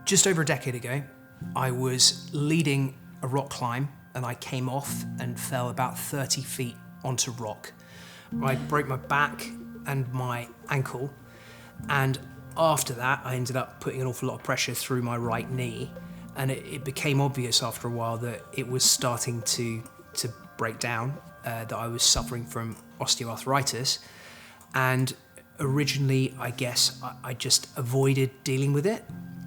Just over a decade ago, I was leading a rock climb and I came off and fell about 30 feet onto rock. I broke my back and my ankle, and after that I ended up putting an awful lot of pressure through my right knee, and it became obvious after a while that it was starting to break down, that I was suffering from osteoarthritis. And originally, I guess, I just avoided dealing with it.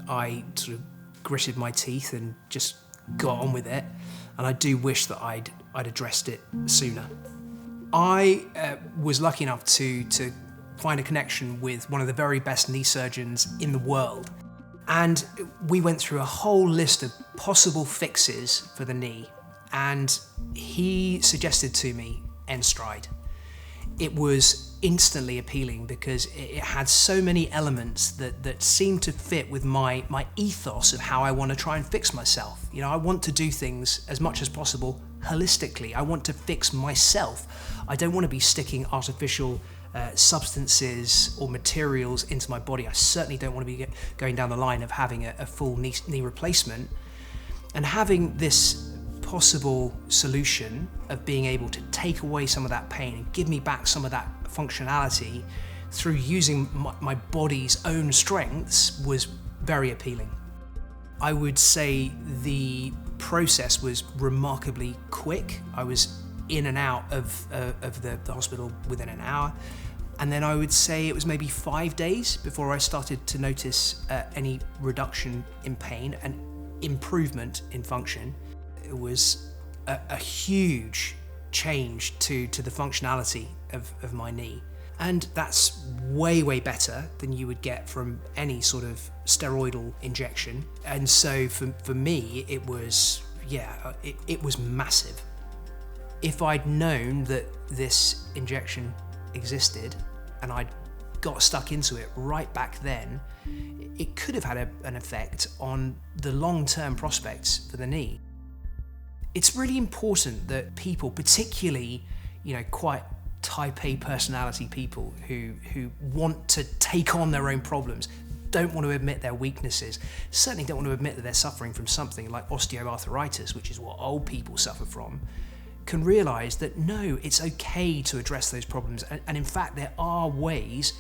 I sort of gritted my teeth and just got on with it, and I do wish that I'd addressed it sooner. I was lucky enough to find a connection with one of the very best knee surgeons in the world, and we went through a whole list of possible fixes for the knee, and he suggested to me nSTRIDE. It was instantly appealing because it had so many elements that seemed to fit with my ethos of how I want to try and fix myself. You know, I want to do things as much as possible holistically. I want to fix myself. I don't want to be sticking artificial substances or materials into my body. I certainly don't want to be going down the line of having a full knee replacement. And having this possible solution of being able to take away some of that pain and give me back some of that functionality through using my body's own strengths was very appealing. I would say the process was remarkably quick. I was in and out of the hospital within an hour, and then I would say it was maybe 5 days before I started to notice any reduction in pain and improvement in function. It was a huge change to the functionality of my knee. And that's way better than you would get from any sort of steroidal injection. And so for me, it was massive. If I'd known that this injection existed and I'd got stuck into it right back then, it could have had an effect on the long-term prospects for the knee. It's really important that people, particularly, quite type A personality people who want to take on their own problems, don't want to admit their weaknesses, certainly don't want to admit that they're suffering from something like osteoarthritis, which is what old people suffer from, can realise that no, it's okay to address those problems. And in fact, there are ways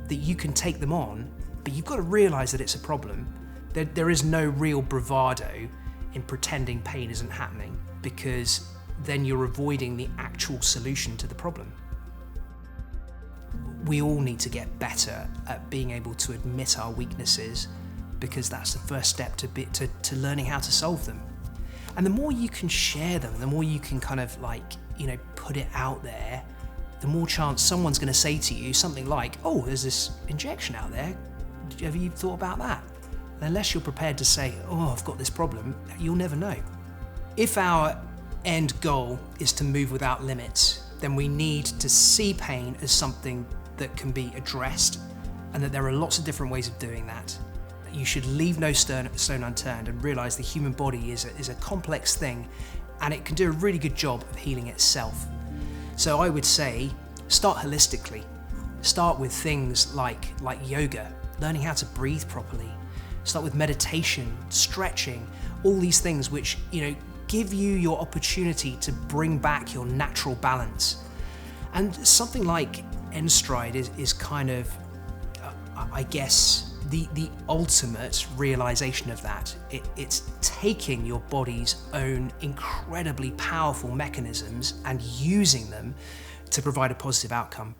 that you can take them on, but you've got to realise that it's a problem. There is no real bravado in pretending pain isn't happening, because then you're avoiding the actual solution to the problem. We all need to get better at being able to admit our weaknesses, because that's the first step to learning how to solve them. And the more you can share them, the more you can kind of put it out there, the more chance someone's going to say to you something like, "Oh, there's this injection out there. Have you thought about that?" And unless you're prepared to say, "Oh, I've got this problem," you'll never know. If our end goal is to move without limits, then we need to see pain as something that can be addressed, and that there are lots of different ways of doing that. You should leave no stone unturned and realise the human body is a complex thing, and it can do a really good job of healing itself. So I would say, start holistically. Start with things like yoga, learning how to breathe properly. Start with meditation, stretching, all these things which give you your opportunity to bring back your natural balance. And something like nSTRIDE is kind of, I guess, the ultimate realization of that. It's taking your body's own incredibly powerful mechanisms and using them to provide a positive outcome.